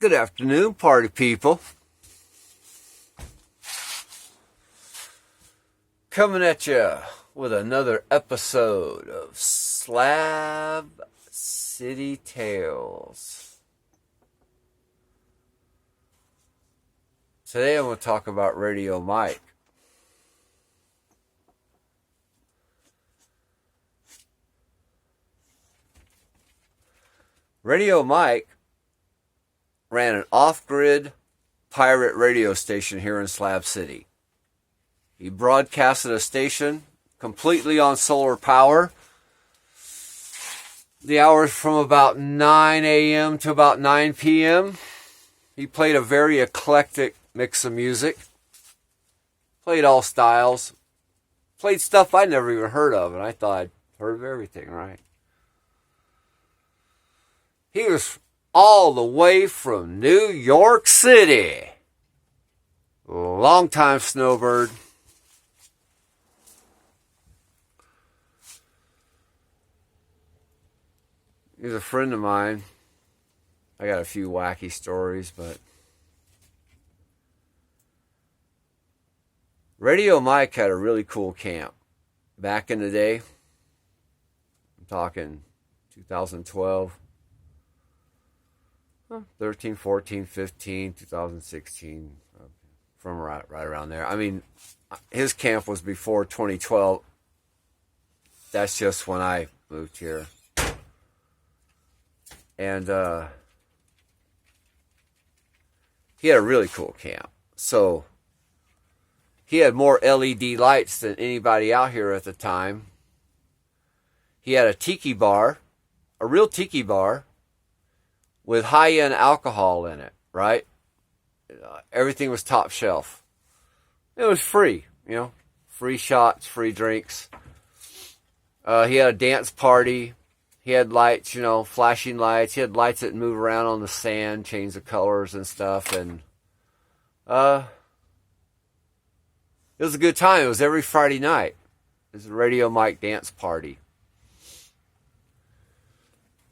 Good afternoon, party people. Coming at you with another episode of Slab City Tales. Today I'm going to talk about Radio Mike. Radio Mike ran an off-grid pirate radio station here in Slab City. He broadcasted a station completely on solar power. The hours from about 9 a.m. to about 9 p.m. He played a very eclectic mix of music. Played all styles. Played stuff I'd never even heard of, and I thought I'd heard of everything, right? He was all the way from New York City. Long-time snowbird. He's a friend of mine. I got a few wacky stories, but Radio Mike had a really cool camp. Back in the day, I'm talking 2012, 13, 14, 15, 2016, from right around there. I mean, his camp was before 2012. That's just when I moved here. And he had a really cool camp. So he had more LED lights than anybody out here at the time. He had a tiki bar, a real tiki bar, with high-end alcohol in it, right? Everything was top shelf. It was free, free shots, free drinks. He had a dance party. He had lights, flashing lights. He had lights that move around on the sand, change the colors and stuff. And it was a good time. It was every Friday night. It was a Radio Mike dance party.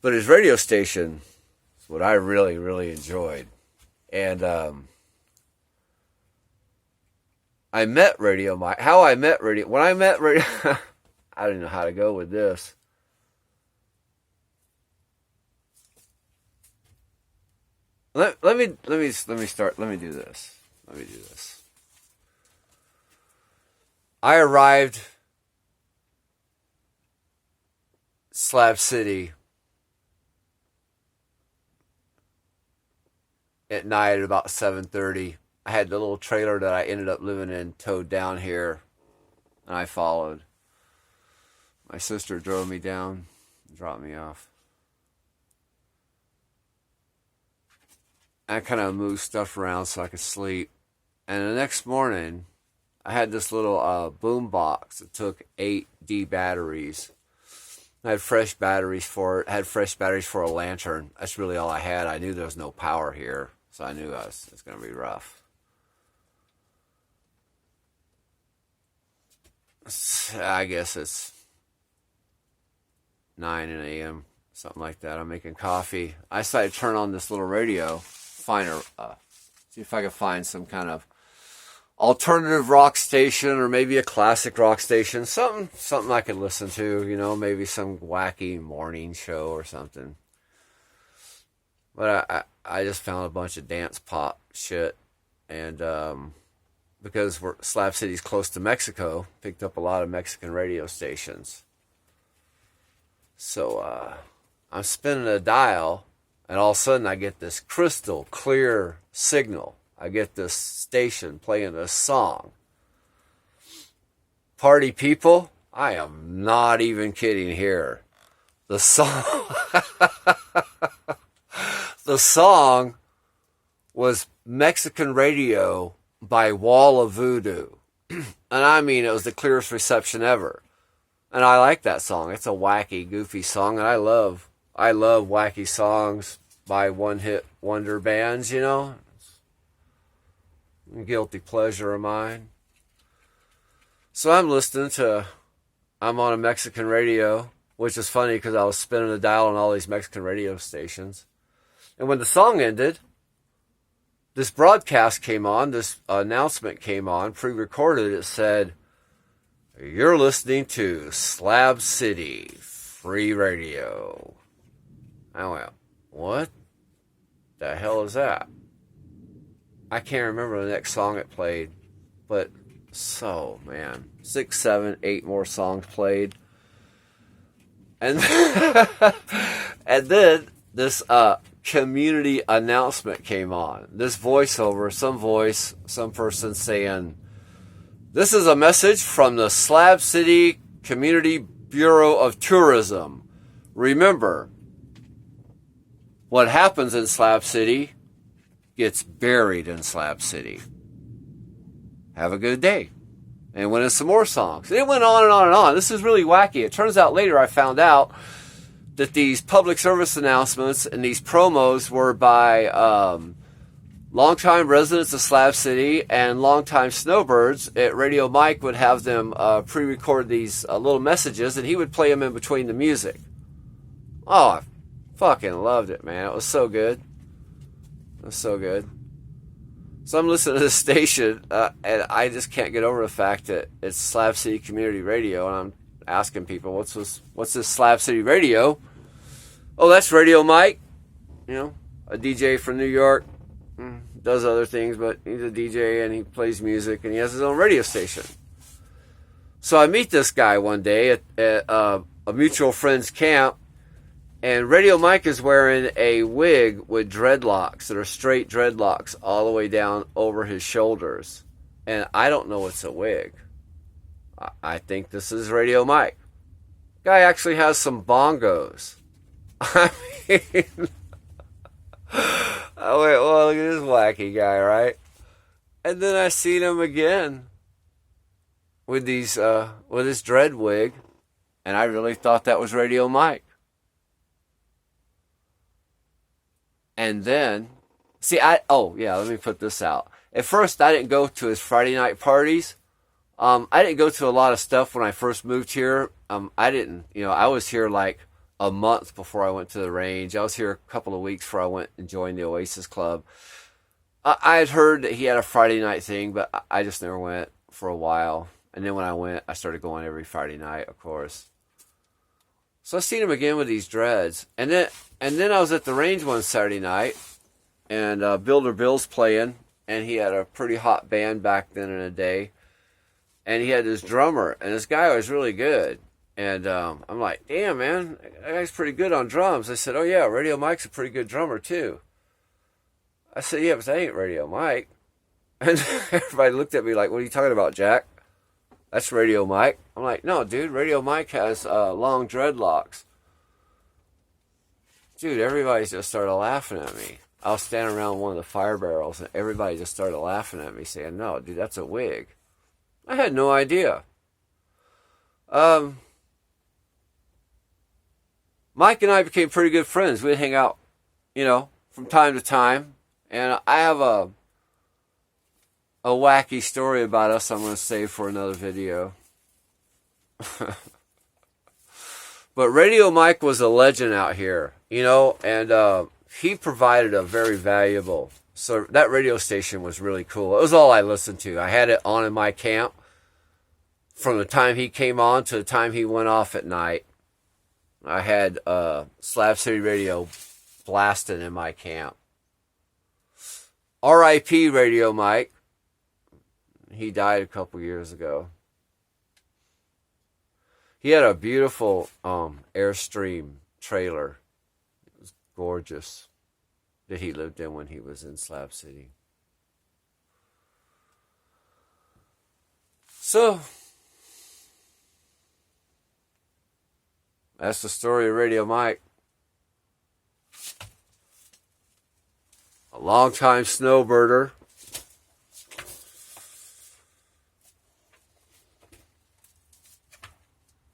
But his radio station is what I really, really enjoyed. And I met Radio Mike. How I met Radio... When I met Radio... I didn't know how to go with this. Let me do this. I arrived Slab City at night at about 7:30. I had the little trailer that I ended up living in towed down here, and I followed. My sister drove me down and dropped me off. I kind of moved stuff around so I could sleep. And the next morning, I had this little boom box that took 8D batteries. I had fresh batteries for it. I had fresh batteries for a lantern. That's really all I had. I knew there was no power here, so I knew it was going to be rough. I guess it's 9 a.m., something like that. I'm making coffee. I decided to turn on this little radio. See if I can find some kind of alternative rock station or maybe a classic rock station, something I could listen to, maybe some wacky morning show or something. But I just found a bunch of dance pop shit, and because Slab City's close to Mexico, picked up a lot of Mexican radio stations. So I'm spinning a dial. And all of a sudden, I get this crystal clear signal. I get this station playing a song. Party people, I am not even kidding here. The song was Mexican Radio by Wall of Voodoo. And I mean, it was the clearest reception ever. And I like that song. It's a wacky, goofy song, and I love wacky songs by one-hit wonder bands, Guilty pleasure of mine. So I'm on a Mexican radio, which is funny because I was spinning the dial on all these Mexican radio stations. And when the song ended, this broadcast came on, this announcement came on, pre-recorded. It said, "You're listening to Slab City Free Radio." I went, what the hell is that? I can't remember the next song it played, but so, man, 6, 7, 8 more songs played. And, and then this community announcement came on. This voiceover, some person saying, "This is a message from the Slab City Community Bureau of Tourism. Remember, what happens in Slab City gets buried in Slab City. Have a good day." And went in some more songs. And it went on and on and on. This is really wacky. It turns out later I found out that these public service announcements and these promos were by longtime residents of Slab City and longtime snowbirds. At Radio Mike would have them pre-record these little messages, and he would play them in between the music. Oh, I fucking loved it, man. It was so good. It was so good. So I'm listening to this station, and I just can't get over the fact that it's Slab City Community Radio, and I'm asking people, what's this Slab City Radio? Oh, that's Radio Mike, you know, a DJ from New York, does other things, but he's a DJ and he plays music and he has his own radio station. So I meet this guy one day at a mutual friend's camp, and Radio Mike is wearing a wig with dreadlocks that are straight dreadlocks all the way down over his shoulders. And I don't know it's a wig. I think this is Radio Mike. Guy actually has some bongos. I mean, I went, well, look at this wacky guy, right? And then I seen him again with with his dread wig, and I really thought that was Radio Mike. And then, let me put this out. At first, I didn't go to his Friday night parties. I didn't go to a lot of stuff when I first moved here. I was here like a month before I went to the range. I was here a couple of weeks before I went and joined the Oasis Club. I had heard that he had a Friday night thing, but I just never went for a while. And then when I went, I started going every Friday night, of course. So I seen him again with these dreads. And then I was at the range one Saturday night, and Builder Bill's playing, and he had a pretty hot band back then in the day. And he had this drummer, and this guy was really good. And I'm like, damn, man, that guy's pretty good on drums. I said, oh, yeah, Radio Mike's a pretty good drummer, too. I said, yeah, but that ain't Radio Mike. And everybody looked at me like, what are you talking about, Jack? That's Radio Mike. I'm like, no, dude, Radio Mike has long dreadlocks. Dude, everybody just started laughing at me. I was standing around one of the fire barrels, and everybody just started laughing at me, saying, no, dude, that's a wig. I had no idea. Mike and I became pretty good friends. We'd hang out, from time to time. And I have a wacky story about us I'm going to save for another video. But Radio Mike was a legend out here, and he provided a very valuable. So that radio station was really cool. It was all I listened to. I had it on in my camp from the time he came on to the time he went off at night. I had Slab City Radio blasting in my camp. R.I.P. Radio Mike. He died a couple years ago. He had a beautiful Airstream trailer. It was gorgeous that he lived in when he was in Slab City. So, that's the story of Radio Mike. A longtime snowbirder.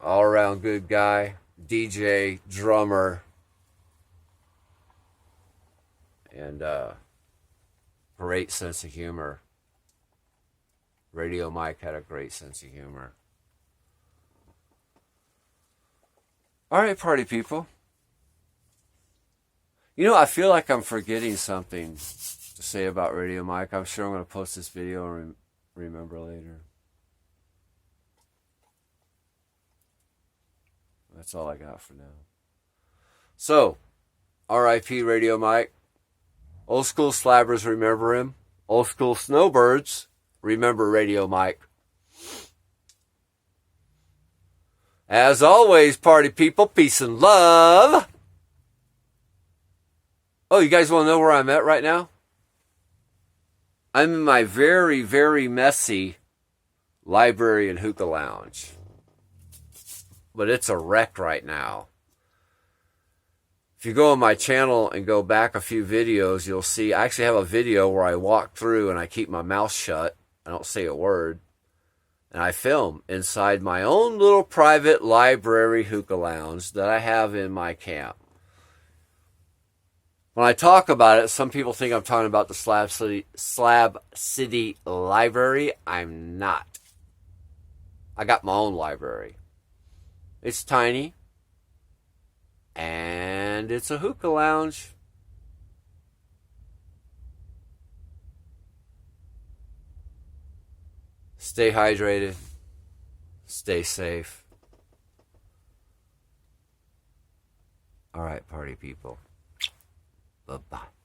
All around good guy. DJ, drummer. And great sense of humor. Radio Mike had a great sense of humor. All right, party people. I feel like I'm forgetting something to say about Radio Mike. I'm sure I'm going to post this video and remember later. That's all I got for now. So, R.I.P. Radio Mike. Old school slabbers remember him. Old school snowbirds remember Radio Mike. As always, party people, peace and love. Oh, you guys want to know where I'm at right now? I'm in my very, very messy library and hookah lounge. But it's a wreck right now. If you go on my channel and go back a few videos, you'll see I actually have a video where I walk through and I keep my mouth shut. I don't say a word. And I film inside my own little private library hookah lounge that I have in my camp. When I talk about it, some people think I'm talking about the Slab City Library. I'm not. I got my own library. It's tiny. And it's a hookah lounge. Stay hydrated. Stay safe. All right, party people. Bye-bye.